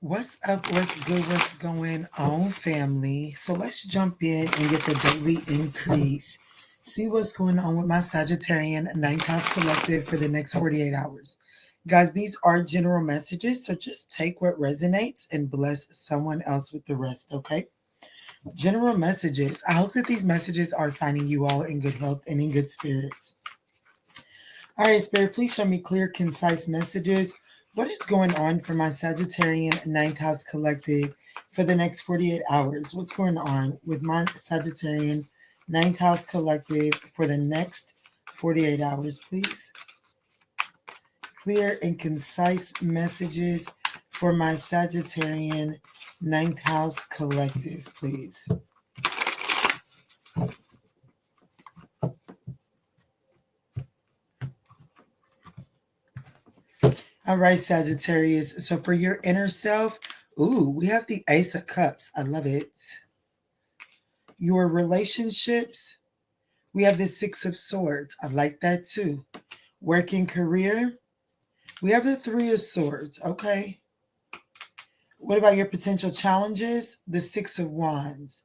What's up? What's good? What's going on, family? So let's jump in and get the daily increase. See what's going on with my Sagittarian ninth house collective for the next 48 hours. Guys, these are general messages, so just take what resonates and bless someone else with the rest, okay? General messages. I hope that these messages are finding you all in good health and in good spirits. All right, Spirit, please show me clear, concise messages. What is going on for my Sagittarian ninth house collective for the next 48 hours? What's going on with my Sagittarian ninth house collective for the next 48 hours, please? Clear and concise messages for my Sagittarian ninth house collective, please. All right, Sagittarius. So for your inner self, we have the Ace of Cups. I love it. Your relationships, we have the Six of Swords. I like that too. Working career, we have the Three of Swords. Okay. What about your potential challenges? The Six of Wands.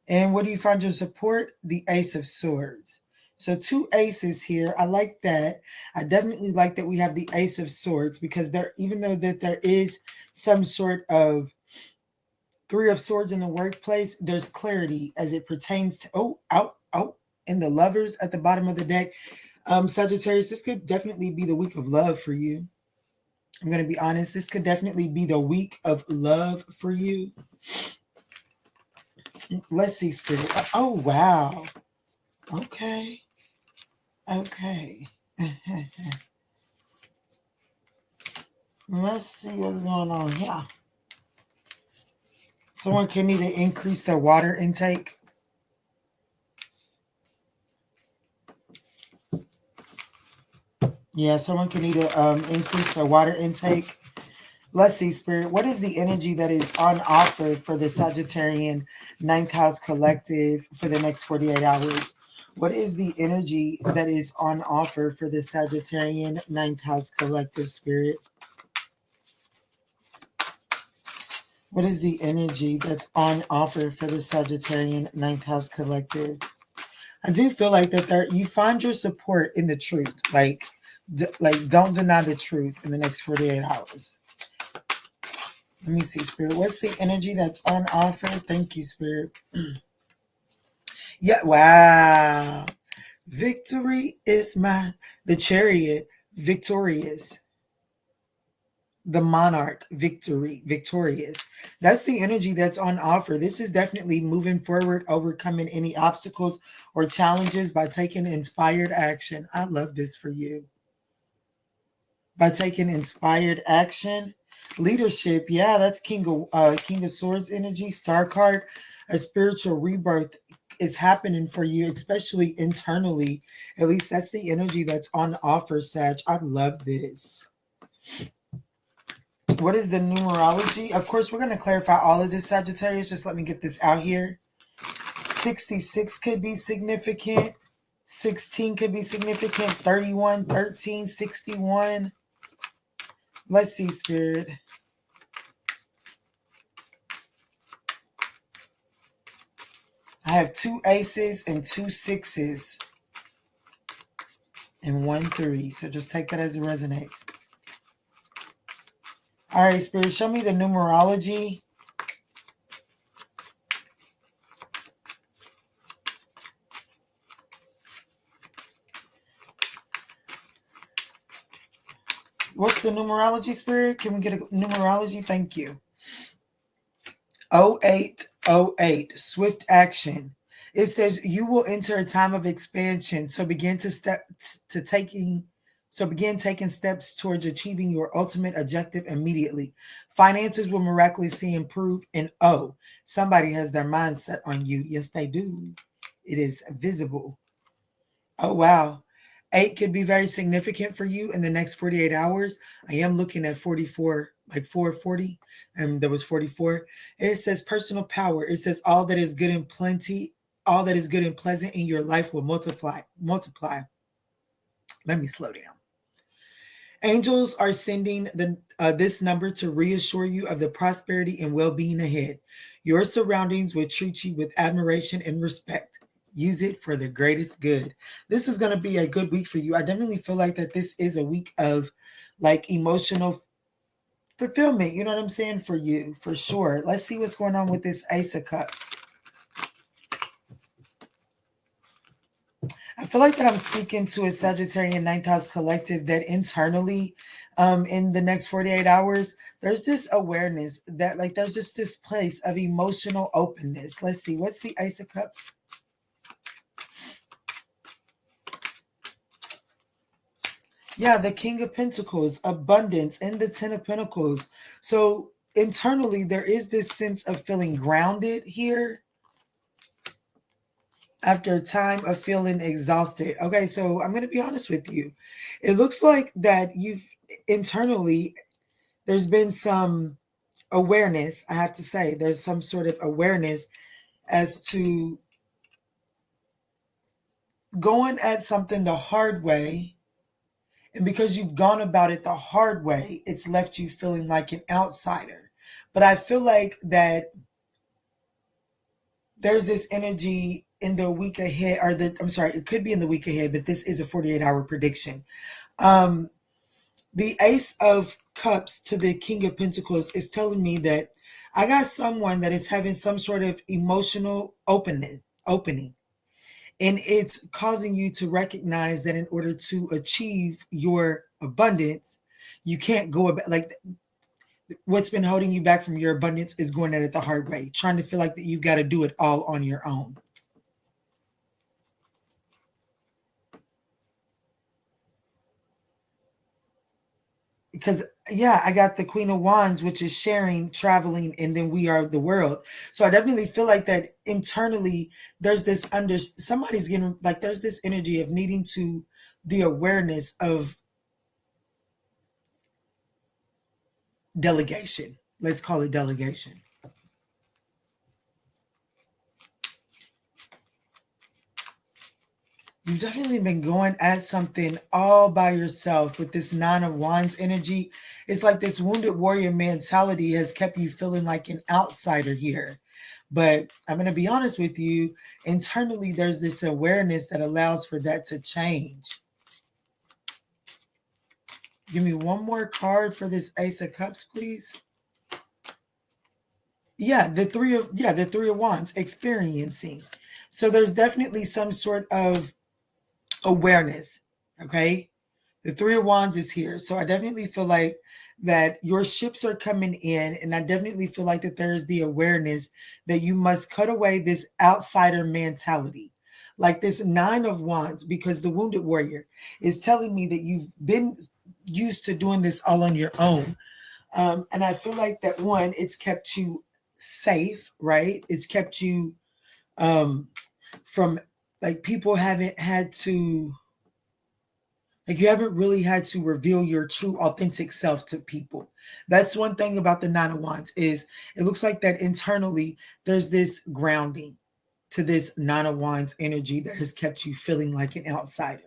And what do you find your support? The Ace of Swords. So 2 aces here. I like that. I definitely like that we have the Ace of Swords because even though that there is some sort of Three of Swords in the workplace, there's clarity as it pertains to and the Lovers at the bottom of the deck. Sagittarius, this could definitely be the week of love for you. I'm going to be honest. This could definitely be the week of love for you. Let's see, Spirit. Oh, wow. Okay. Let's see what's going on here. Someone could need to increase their water intake. Yeah, someone could need to increase their water intake. Let's see, Spirit. What is the energy that is on offer for the Sagittarian ninth house collective for the next 48 hours? What is the energy that is on offer for the Sagittarian ninth house collective, Spirit? What is the energy that's on offer for the Sagittarian ninth house collective? I do feel like that you find your support in the truth. Like don't deny the truth in the next 48 hours. Let me see, Spirit. What's the energy that's on offer? Thank you, Spirit. Yeah, wow. Victory is mine. The Chariot, victorious. The Monarch, victorious. That's the energy that's on offer. This is definitely moving forward, overcoming any obstacles or challenges by taking inspired action. I love this for you. By taking inspired action. Leadership, yeah, that's King of Swords energy, Star card. A spiritual rebirth is happening for you, especially internally. At least that's the energy that's on offer, Sag. I love this. What is the numerology? Of course, we're going to clarify all of this, Sagittarius. Just let me get this out here. 66 could be significant. 16 could be significant. 31, 13, 61. Let's see, Spirit. I have 2 aces and 2 sixes. And 1 3. So just take that as it resonates. All right, Spirit, show me the numerology. What's the numerology, Spirit? Can we get a numerology? Thank you. 0808, swift action. It says you will enter a time of expansion. So begin taking steps towards achieving your ultimate objective immediately. Finances will miraculously improve. And somebody has their mindset on you. Yes, they do. It is visible. Oh, wow. 8 could be very significant for you in the next 48 hours. I am looking at 44, like 440, and there was 44. And it says personal power. It says all that is good and plenty, all that is good and pleasant in your life will multiply. Let me slow down. Angels are sending this number to reassure you of the prosperity and well-being ahead. Your surroundings will treat you with admiration and respect. Use it for the greatest good. This is going to be a good week for you. I definitely feel like that this is a week of like emotional fulfillment. You know what I'm saying? For you, for sure. Let's see what's going on with this Ace of Cups. I feel like that I'm speaking to a Sagittarian ninth house collective that internally, in the next 48 hours, there's this awareness that like there's just this place of emotional openness. Let's see, what's the Ace of Cups? Yeah, the King of Pentacles, abundance, and the Ten of Pentacles. So internally, there is this sense of feeling grounded here after a time of feeling exhausted. Okay, so I'm going to be honest with you. It looks like that you've internally, there's been some awareness. I have to say, there's some sort of awareness as to going at something the hard way. And because you've gone about it the hard way, it's left you feeling like an outsider. But I feel like that there's this energy in the week ahead, or I'm sorry, it could be in the week ahead, but this is a 48-hour prediction. The Ace of Cups to the King of Pentacles is telling me that I got someone that is having some sort of emotional opening, and it's causing you to recognize that in order to achieve your abundance, you can't go about like what's been holding you back from your abundance is going at it the hard way, trying to feel like that you've got to do it all on your own. Because yeah, I got the Queen of Wands, which is sharing, traveling, and then we are the world. So I definitely feel like that internally there's this somebody's getting like there's this energy of needing to the awareness of delegation. Let's call it delegation. You've definitely been going at something all by yourself with this Nine of Wands energy. It's like this wounded warrior mentality has kept you feeling like an outsider here. But I'm going to be honest with you, internally, there's this awareness that allows for that to change. Give me one more card for this Ace of Cups, please. Yeah, the Three of Wands, experiencing. So there's definitely some sort of awareness, okay? The Three of Wands is here. So I definitely feel like that your ships are coming in, and I definitely feel like that there's the awareness that you must cut away this outsider mentality. Like this Nine of Wands, because the Wounded Warrior is telling me that you've been used to doing this all on your own. And I feel like that one, it's kept you safe, right? It's kept you from like people haven't had to like you haven't really had to reveal your true authentic self to people. That's one thing about the Nine of Wands is it looks like that internally there's this grounding to this Nine of Wands energy that has kept you feeling like an outsider.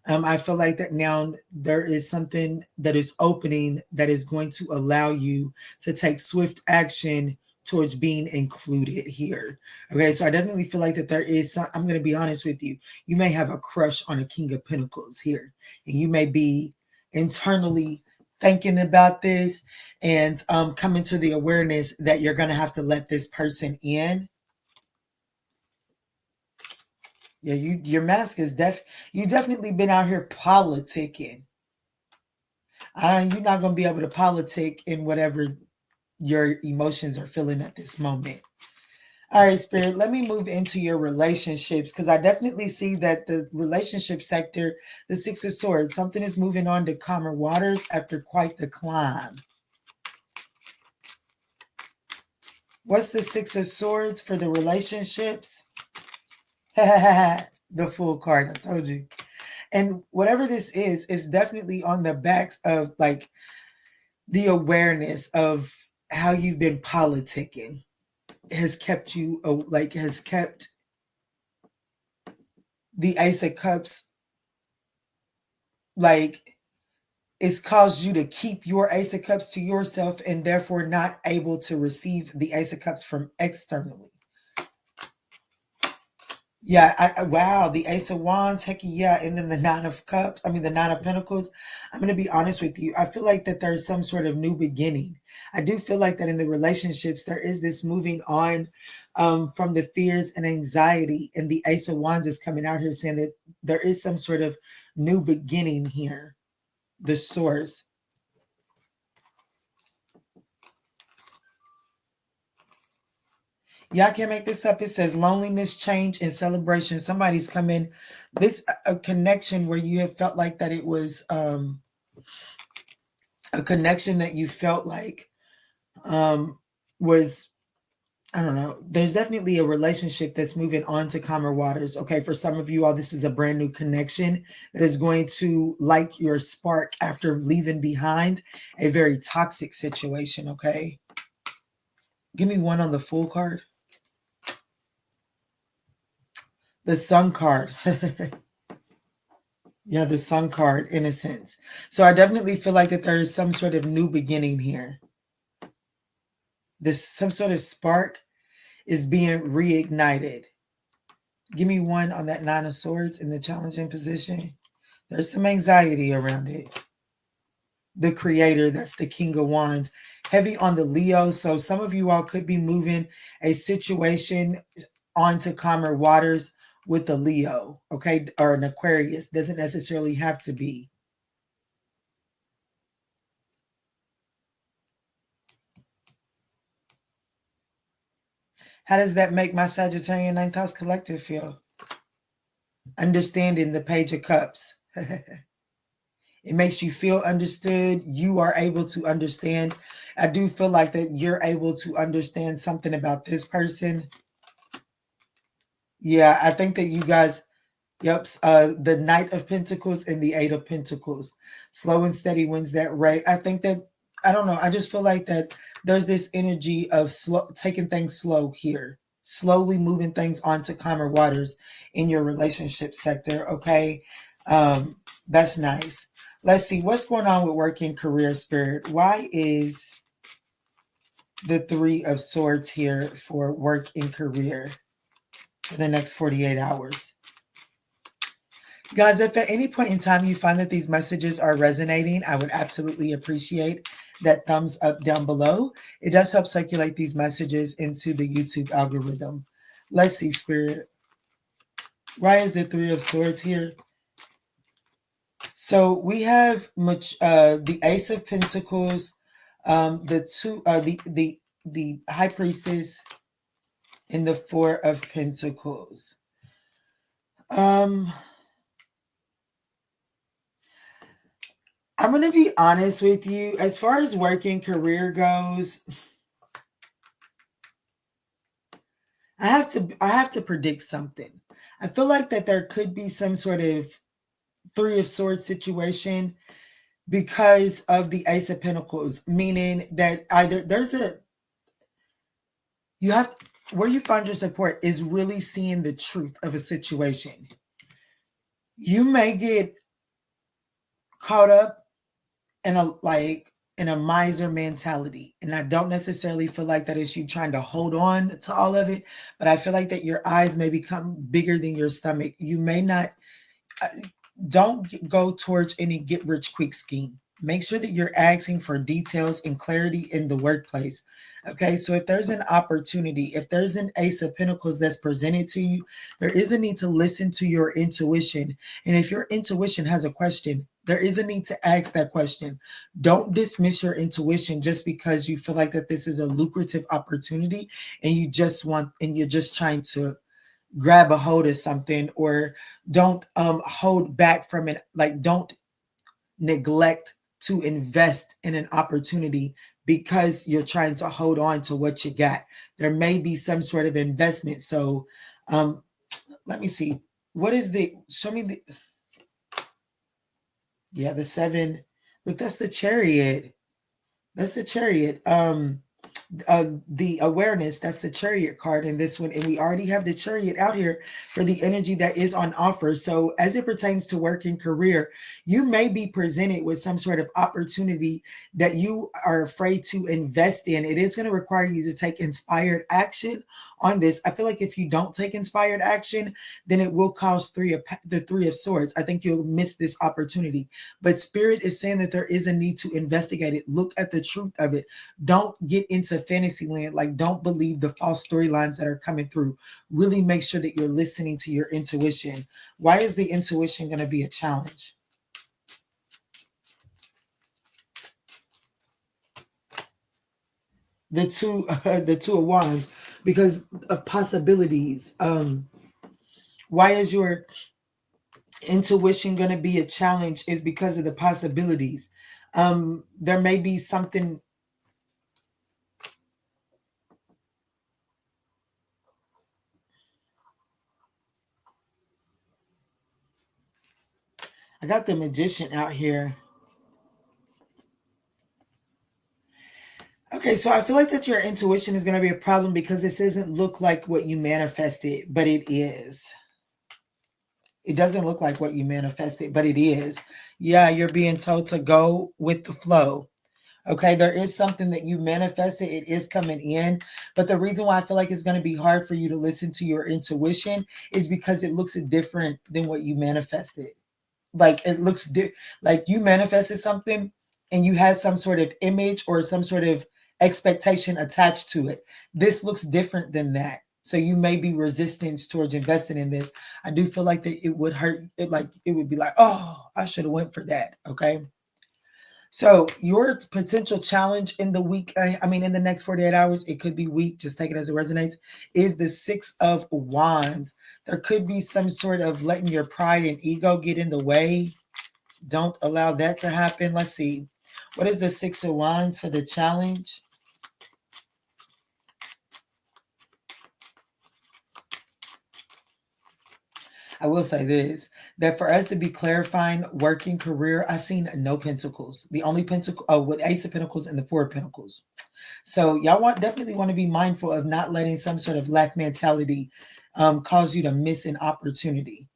I feel like that now there is something that is opening that is going to allow you to take swift action towards being included here. Okay, so I definitely feel like that there is some, I'm going to be honest with you. You may have a crush on a King of Pentacles here, and you may be internally thinking about this and coming to the awareness that you're going to have to let this person in. Yeah, your mask is you definitely been out here politicking. You're not going to be able to politic in whatever your emotions are feeling at this moment. All right, Spirit, let me move into your relationships because I definitely see that the relationship sector, the Six of Swords, something is moving on to calmer waters after quite the climb. What's the Six of Swords for the relationships? The Fool card, I told you. And whatever this is definitely on the backs of like the awareness of how you've been politicking has kept you has kept the Ace of Cups like it's caused you to keep your Ace of Cups to yourself and therefore not able to receive the Ace of Cups from externally. Yeah, wow, the Ace of Wands, heck yeah, and then the Nine of Cups, the Nine of Pentacles. I'm going to be honest with you. I feel like that there's some sort of new beginning. I do feel like that in the relationships, there is this moving on from the fears and anxiety, and the Ace of Wands is coming out here saying that there is some sort of new beginning here. The source. Yeah, I can't make this up. It says loneliness, change, and celebration. Somebody's coming. This a connection where you have felt like that it was a connection that you felt like was, I don't know. There's definitely a relationship that's moving on to calmer waters. Okay, for some of you all, this is a brand new connection that is going to light your spark after leaving behind a very toxic situation. Okay, give me one on the Fool card. The Sun card. Yeah, the Sun card, innocence. So I definitely feel like that there is some sort of new beginning here. Some sort of spark is being reignited. Give me one on that Nine of Swords in the challenging position. There's some anxiety around it. The Creator, that's the King of Wands. Heavy on the Leo. So some of you all could be moving a situation onto calmer waters with a Leo, okay, or an Aquarius. Doesn't necessarily have to be. How does that make my Sagittarian Ninth House collective feel? Understanding the Page of Cups. It makes you feel understood. You are able to understand. I do feel like that you're able to understand something about this person. Yeah, I think that you guys, yep, the Knight of Pentacles and the Eight of Pentacles. Slow and steady wins that race. I think that, I don't know, I just feel like that there's this energy of taking things slow here. Slowly moving things onto calmer waters in your relationship sector, okay? That's nice. Let's see, what's going on with work and career, Spirit? Why is the Three of Swords here for work and career for the next 48 hours? Guys, if at any point in time you find that these messages are resonating, I would absolutely appreciate that thumbs up down below. It does help circulate these messages into the YouTube algorithm. Let's see, Spirit. Why is the Three of Swords here? So we have the Ace of Pentacles, the High Priestess, and the Four of Pentacles. I'm going to be honest with you. As far as work and career goes, I have to predict something. I feel like that there could be some sort of Three of Swords situation because of the Ace of Pentacles, meaning that either where you find your support is really seeing the truth of a situation. You may get caught up in a miser mentality. And I don't necessarily feel like that is you trying to hold on to all of it, but I feel like that your eyes may become bigger than your stomach. You may not, don't go towards any get rich quick scheme. Make sure that you're asking for details and clarity in the workplace. Okay, so if there's an opportunity, if there's an Ace of Pentacles that's presented to you, there is a need to listen to your intuition. And if your intuition has a question, there is a need to ask that question. Don't dismiss your intuition just because you feel like that this is a lucrative opportunity and you're just trying to grab a hold of something, or don't hold back from it. Like, don't neglect to invest in an opportunity because you're trying to hold on to what you got. There may be some sort of investment. So let me see. What is show me the 7. Look, that's the Chariot. That's the Chariot. the awareness, that's the Chariot card in this one, and we already have the Chariot out here for the energy that is on offer. So as it pertains to work and career, you may be presented with some sort of opportunity that you are afraid to invest in. It is going to require you to take inspired action on this. I feel like if you don't take inspired action, then it will cause the Three of Swords. I think you'll miss this opportunity. But Spirit is saying that there is a need to investigate it. Look at the truth of it. Don't get into fantasy land. Like, don't believe the false storylines that are coming through. Really make sure that you're listening to your intuition. Why is the intuition going to be a challenge? The two of wands, because of possibilities. Why is your intuition going to be a challenge? Is because of the possibilities. There may be something. I got the Magician out here. Okay, so I feel like that your intuition is going to be a problem because this doesn't look like what you manifested, but it is. It doesn't look like what you manifested, but it is. Yeah, you're being told to go with the flow. Okay, there is something that you manifested. It is coming in. But the reason why I feel like it's going to be hard for you to listen to your intuition is because it looks different than what you manifested. Like, it looks like you manifested something and you had some sort of image or some sort of expectation attached to it. This looks different than that. So you may be resistance towards investing in this. I do feel like that it would hurt. It would be like, oh, I should have went for that. Okay. So your potential challenge in the week, in the next 48 hours, it could be weak, just take it as it resonates, is the Six of Wands. There could be some sort of letting your pride and ego get in the way. Don't allow that to happen. Let's see. What is the Six of Wands for the challenge? I will say this, that for us to be clarifying working career, I seen no pentacles. The only pentacle, with Ace of Pentacles and the Four of Pentacles. So y'all definitely want to be mindful of not letting some sort of lack mentality cause you to miss an opportunity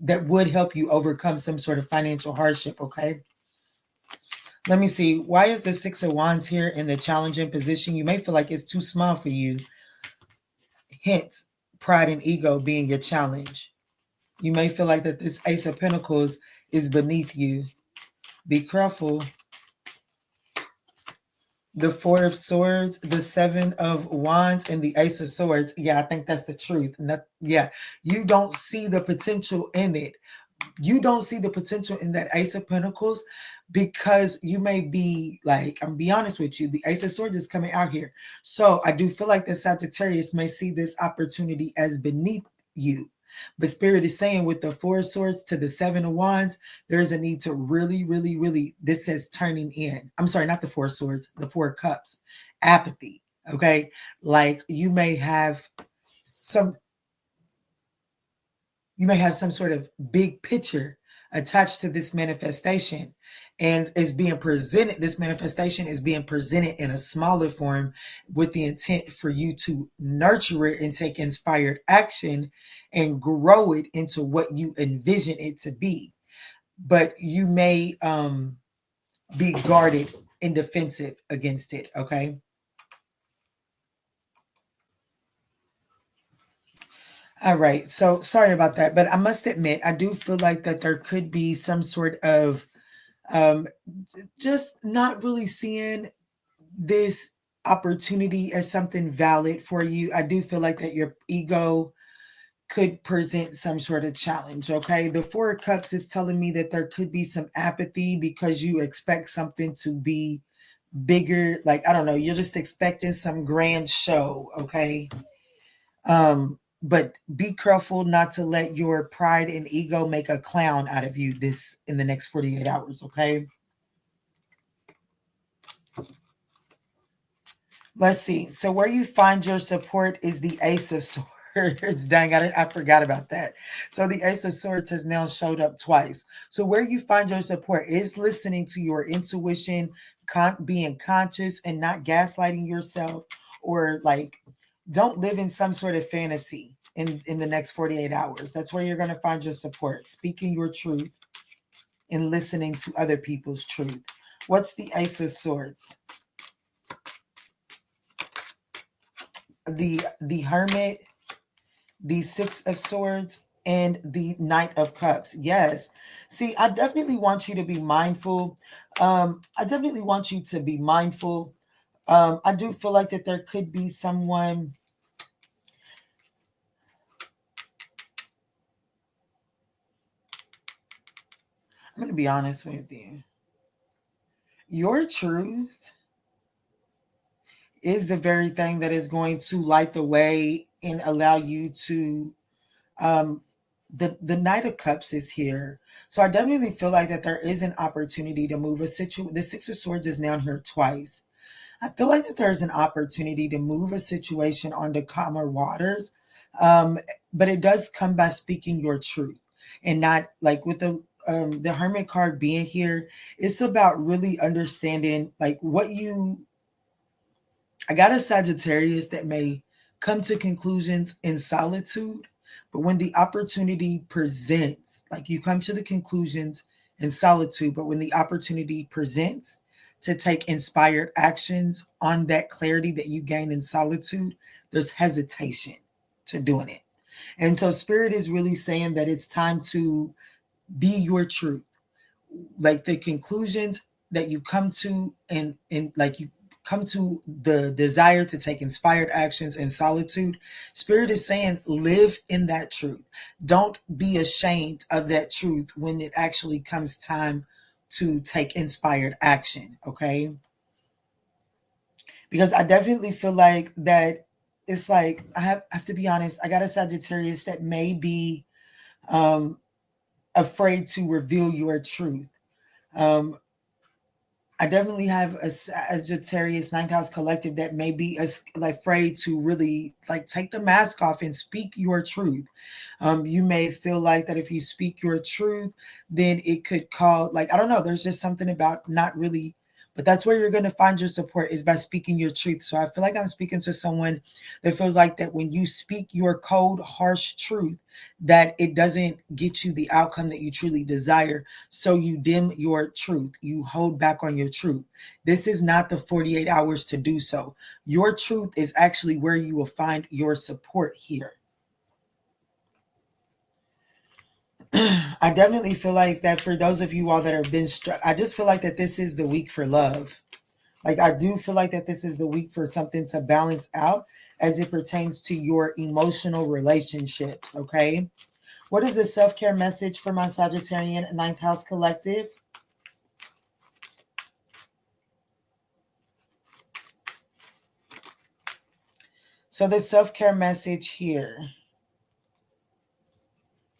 that would help you overcome some sort of financial hardship, okay? Let me see. Why is the Six of Wands here in the challenging position? You may feel like it's too small for you. Hence, pride and ego being your challenge. You may feel like that this Ace of Pentacles is beneath you. Be careful. The Four of Swords, the Seven of Wands, and the Ace of Swords. Yeah, I think that's the truth. You don't see the potential in it. You don't see the potential in that Ace of Pentacles because you may be like, I'm be honest with you, the Ace of Swords is coming out here. So I do feel like the Sagittarius may see this opportunity as beneath you. But Spirit is saying with the Four of Swords to the Seven of Wands, there's a need to really, really, really, this says turning in. I'm sorry, not the Four of Swords, the Four of Cups. Apathy, okay? Like you may have some sort of big picture attached to this manifestation, and is being presented. This manifestation is being presented in a smaller form with the intent for you to nurture it and take inspired action and grow it into what you envision it to be. But you may be guarded and defensive against it, okay? All right. So sorry about that, but I must admit, I do feel like that there could be some sort of just not really seeing this opportunity as something valid for you. I do feel like that your ego could present some sort of challenge. Okay. The Four of Cups is telling me that there could be some apathy because you expect something to be bigger. Like, I don't know, you're just expecting some grand show. Okay. But be careful not to let your pride and ego make a clown out of you this in the next 48 hours. Okay. Let's see. So where you find your support is the Ace of Swords. Swords. Dang, I forgot about that. So the Ace of Swords has now showed up twice. So where you find your support is listening to your intuition, being conscious and not gaslighting yourself, or like don't live in some sort of fantasy in the next 48 hours. That's where you're going to find your support, speaking your truth and listening to other people's truth. What's the Ace of Swords? The Hermit, the Six of Swords, and the Knight of Cups. Yes. See, I definitely want you to be mindful. I definitely want you to be mindful. I do feel like that there could be someone. I'm going to be honest with you. Your truth is the very thing that is going to light the way and allow you to the Knight of Cups is here. So I definitely feel like that there is an opportunity to move a situation. The Six of Swords is now here twice. I feel like that there's an opportunity to move a situation onto calmer waters. But it does come by speaking your truth and not like with the Hermit card being here. It's about really understanding like what you. I got a Sagittarius that may come to conclusions in solitude, but when the opportunity presents, like you come to the conclusions in solitude, but when the opportunity presents to take inspired actions on that clarity that you gain in solitude, there's hesitation to doing it. And so Spirit is really saying that it's time to be your truth. Like the conclusions that you come to and like you come to the desire to take inspired actions in solitude, Spirit is saying live in that truth. Don't be ashamed of that truth when it actually comes time to take inspired action, okay? Because I definitely feel like that it's like I have to be honest, I got a Sagittarius that may be afraid to reveal your truth. um I definitely have a Sagittarius ninth house collective that may be afraid to really like take the mask off and speak your truth. You may feel like that if you speak your truth, then it could call like I don't know. There's just something about not really, but that's where you're going to find your support is by speaking your truth. So I feel like I'm speaking to someone that feels like that when you speak your cold, harsh truth, that it doesn't get you the outcome that you truly desire. So you dim your truth. You hold back on your truth. This is not the 48 hours to do so. Your truth is actually where you will find your support here. I definitely feel like that for those of you all that have been struck, I just feel like that this is the week for love. Like I do feel like that this is the week for something to balance out as it pertains to your emotional relationships, okay? What is the self-care message for my Sagittarian ninth house collective? So the self-care message here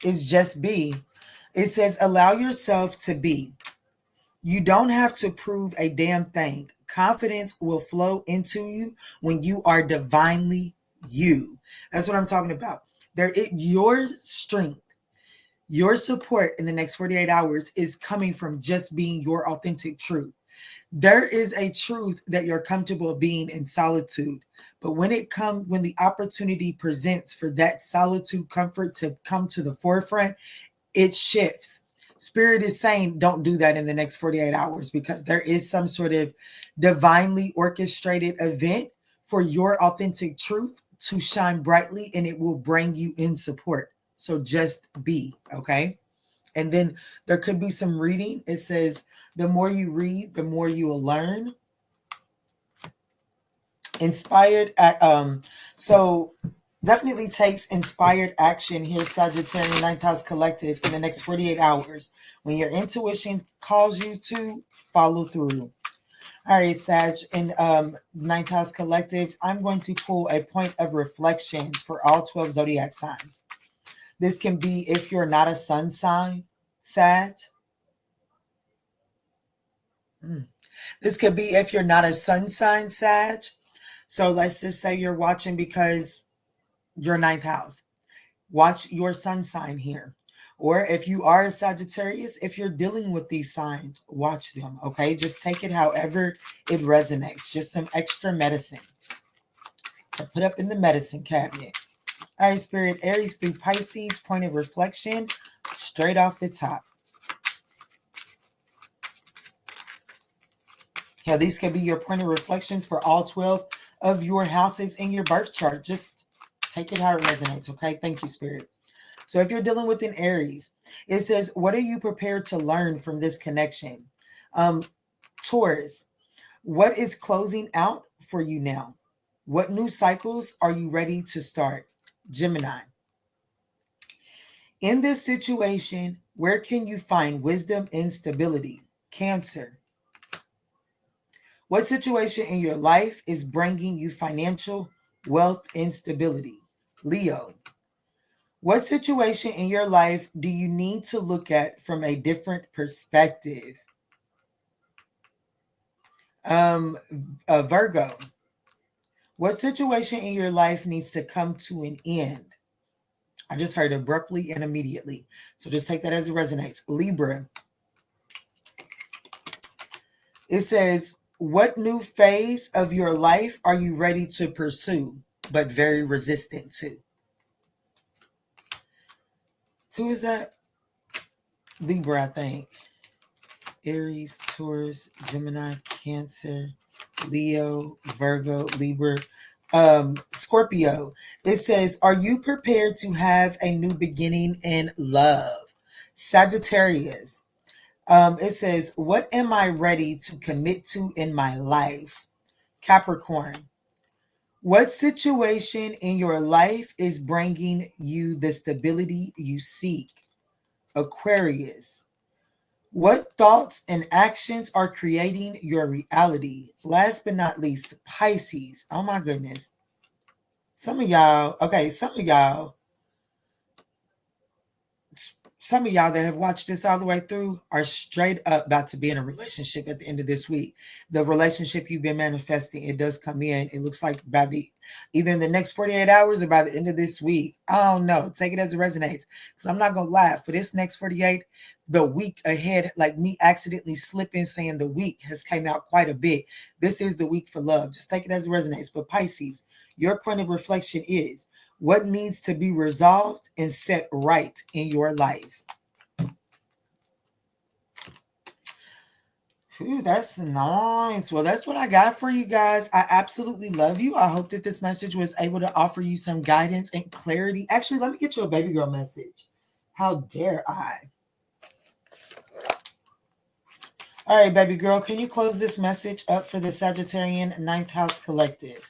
is just be. It says, allow yourself to be. You don't have to prove a damn thing. Confidence will flow into you when you are divinely you. That's what I'm talking about. Your strength, your support in the next 48 hours is coming from just being your authentic truth. There is a truth that you're comfortable being in solitude. But when the opportunity presents for that solitude comfort to come to the forefront, it shifts. Spirit is saying don't do that in the next 48 hours because there is some sort of divinely orchestrated event for your authentic truth to shine brightly and it will bring you in support. So just be, okay? And then there could be some reading. It says the more you read, the more you will learn. Inspired at so definitely takes inspired action here, Sagittarius ninth house collective, in the next 48 hours. When your intuition calls you to follow through. All right, Sag, in ninth house collective, I'm going to pull a point of reflections for all 12 zodiac signs. This can be if you're not a sun sign, Sag. This could be if you're not a sun sign, Sag. So let's just say you're watching because your ninth house. Watch your sun sign here. Or if you are a Sagittarius, if you're dealing with these signs, watch them, okay? Just take it however it resonates. Just some extra medicine to put up in the medicine cabinet. All right, Spirit, Aries through Pisces, point of reflection, straight off the top. Yeah, these could be your point of reflections for all 12 of your houses in your birth chart. Just take it how it resonates, okay? Thank you, Spirit. So if you're dealing with an Aries, it says, what are you prepared to learn from this connection? Taurus, what is closing out for you now? What new cycles are you ready to start? Gemini, in this situation, where can you find wisdom and stability? Cancer, what situation in your life is bringing you financial wealth and stability? Leo, what situation in your life do you need to look at from a different perspective? Virgo, what situation in your life needs to come to an end? I just heard abruptly and immediately. So just take that as it resonates. Libra, it says, what new phase of your life are you ready to pursue, but very resistant to? Who is that? Libra, I think. Aries, Taurus, Gemini, Cancer, Leo, Virgo, Libra, Scorpio. It says, are you prepared to have a new beginning in love? Sagittarius. It says, what am I ready to commit to in my life? Capricorn. What situation in your life is bringing you the stability you seek? Aquarius. What thoughts and actions are creating your reality? Last but not least, Pisces. Oh my goodness. Some of y'all that have watched this all the way through are straight up about to be in a relationship at the end of this week. The relationship you've been manifesting, it does come in. It looks like either in the next 48 hours or by the end of this week. I don't know. Take it as it resonates. Because I'm not going to lie. For this next 48, the week ahead, like me accidentally slipping saying the week has came out quite a bit. This is the week for love. Just take it as it resonates. But Pisces, your point of reflection is, what needs to be resolved and set right in your life? Ooh, that's nice. Well, that's what I got for you guys. I absolutely love you. I hope that this message was able to offer you some guidance and clarity. Actually, let me get you a baby girl message. How dare I? All right, baby girl, can you close this message up for the Sagittarian Ninth House Collective?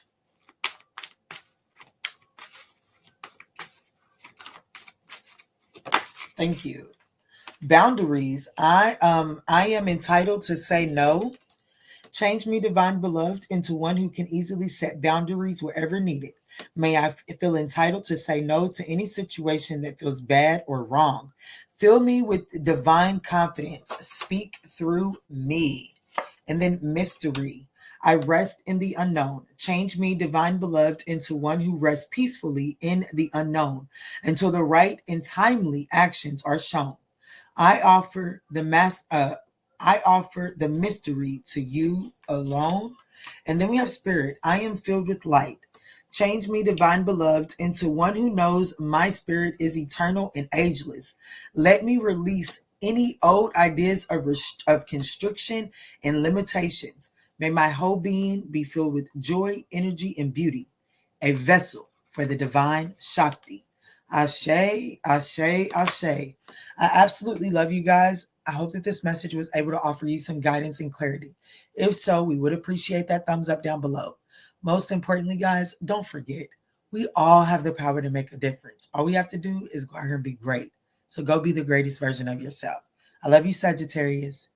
Thank you. Boundaries. I am entitled to say no. Change me, divine beloved, into one who can easily set boundaries wherever needed. May I feel entitled to say no to any situation that feels bad or wrong. Fill me with divine confidence. Speak through me. And then mystery. I rest in the unknown. Change me, divine beloved, into one who rests peacefully in the unknown until the right and timely actions are shown. I offer the mystery to you alone. And then we have spirit. I am filled with light. Change me, divine beloved, into one who knows my spirit is eternal and ageless. Let me release any old ideas of constriction and limitations. May my whole being be filled with joy, energy, and beauty. A vessel for the divine Shakti. Ashe, Ashe, Ashe. I absolutely love you guys. I hope that this message was able to offer you some guidance and clarity. If so, we would appreciate that thumbs up down below. Most importantly, guys, don't forget, we all have the power to make a difference. All we have to do is go out here and be great. So go be the greatest version of yourself. I love you, Sagittarius.